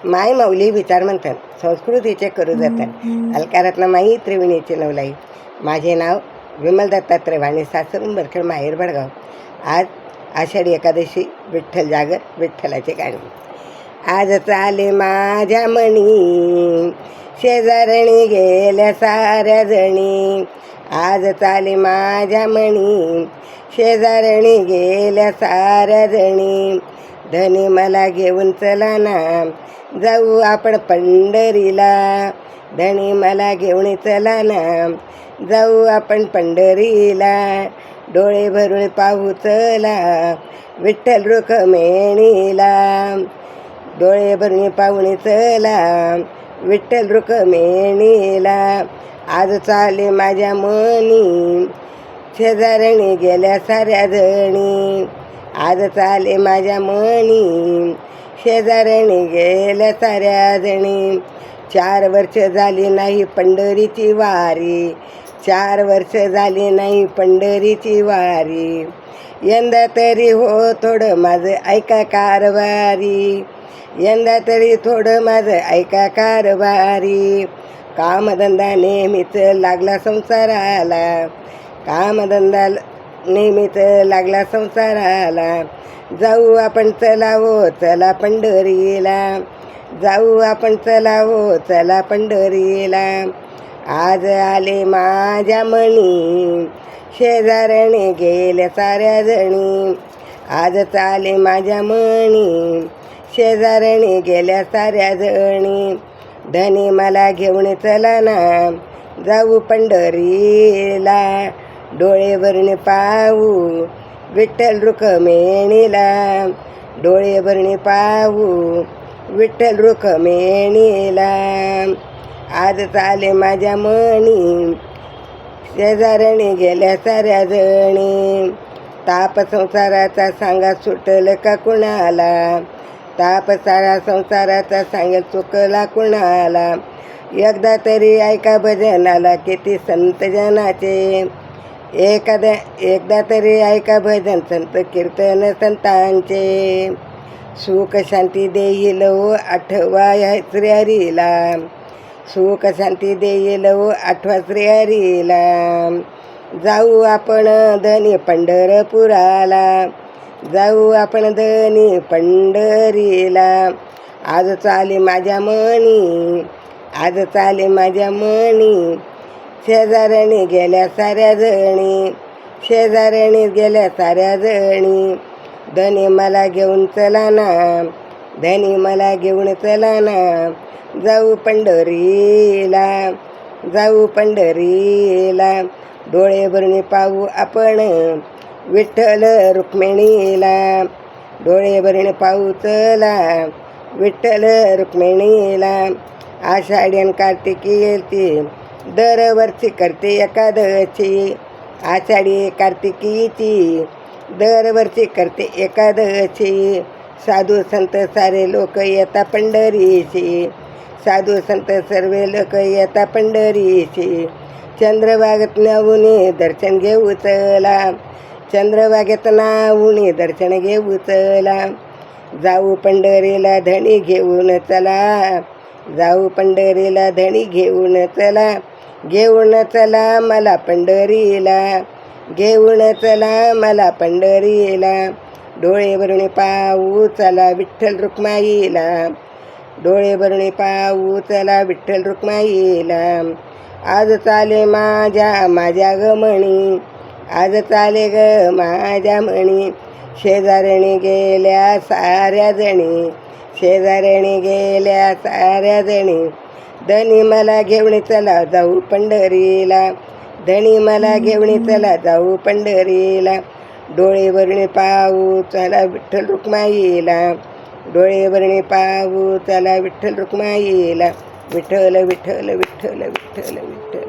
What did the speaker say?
माय माऊली विचार म्हणतात, संस्कृतीचे करू जातात, अलकारातला माई त्रिवेणीचे नवलाई. माझे नाव विमल दत्तात्रय वाणी, सासर उंबरखेड, माहेर भडगाव. आज आषाढी एकादशी, विठ्ठल जागर, विठ्ठलाचे गाणे. आज चाले माझ्या मणी, शेजारणी गेल्या साऱ्या जणी. आज चाले माझ्या मणी, शेजारणी गेल्या साऱ्या जणी. धनी मला घेऊन चला ना, जाऊ आपण पंढरीला. धनी मला घेऊन चला ना, जाऊ आपण पंढरीला. डोळे भरून पाहू चला, विठ्ठल रुक्मिणीला. डोळे भरून पाहून चला, विठ्ठल रुक्मिणीला. आज चाले माझ्या मनी, शेजारणी गेल्या साऱ्या जणी. आज चाले माझ्या मनी, शेजारणी गेल्या साऱ्या जणी. 4 वर्ष झाली नाही पंढरीची वारी, 4 वर्ष झाली नाही पंढरीची वारी. यंदा तरी हो थोडं माझं ऐका कारभारी, यंदा तरी थोडं माझं ऐका कारभारी. कामधंदा नेहमीच लागला संसाराला, कामधंदा नेहमीच लागला संसाराला. जाऊ आपण चला हो चला पंढरीला, जाऊ आपण चला हो चला पंढरीला. आज आले माझ्या मनी, शेजारणी गेल्या साऱ्या जणी. आज चाले माझ्या मनी, शेजारणी गेल्या साऱ्या जणी. धनी मला घेऊन चला ना, जाऊ पंढरीला. डोळे भरून पाहू विठ्ठल रुक्मिणीला. डोळे भरून पाहू विठ्ठल रुक्मिणीला. आज चाले माझ्या मनी, शेजारणी गेल्या साऱ्या जणी. ताप संसाराचा सांगा सुटलं का कुणाला, ताप सारा संसाराचा सांगा चुकला कुणाला. एकदा तरी ऐका भजनाला किती संत जनाचे, एकदा तरी ऐका भजन संत कीर्तन संतांचे. सुख शांती देईल आठवा श्रीहरीला, सुख शांती देईल आठवा श्रीहरीला. जाऊ आपण धनी पंढरपुराला, जाऊ आपण धनी पंढरीला. आज चाले माझ्या मनी, आज चाले माझ्या मनी, शेजारणी गेल्या साऱ्या जणी. शेजारणी गेल्या साऱ्या जणी. धनी मला घेऊन चला ना, धनी मला घेऊन चला ना, जाऊ पंढरीला, जाऊ पंढरीला. डोळे भरून पाहू आपण विठ्ठल रुक्मिणीला. डोळे भरून पाहू चला, विठ्ठल रुक्मिणीला. आषाढी आणि कार्तिकी येते, दरवर्षी करते एकादशी. आषाढी कार्तिकीची दरवर्षी करते एकादशी. साधू संत सारे लोक येता पंढरीशी, साधू संत सर्व लोक येता पंढरीशी. चंद्रभागेत नावून दर्शन घेऊ चला, चंद्रभागेत नावून दर्शन घेऊ चला. जाऊ पंढरीला धणी घेऊन चला, जाऊ पंढरीला धणी घेऊन चला. घेऊन चला मला पंढरीला, घेऊन चला मला पंढरीला. डोळे भरून पाहू चला विठ्ठल रुक्माईला, डोळे भरून पाहू चला विठ्ठल रुक्माईला. आज चाले माझ्या गमणी, आज चाले ग माझ्या मणी. शेजारणी गेल्या साऱ्या जणी, शेजारणी गेल्या साऱ्या जणी. धनी मला घेऊन चला जाऊ पंढरीला, धनी मला घेऊन चला जाऊ पंढरीला. डोळे भरून पाहू चला विठ्ठल रुक्माईला, डोळे भरून पाहू चला विठ्ठल रुक्माईला. विठ्ठल विठ्ठल विठ्ठल विठ्ठल विठ्ठल.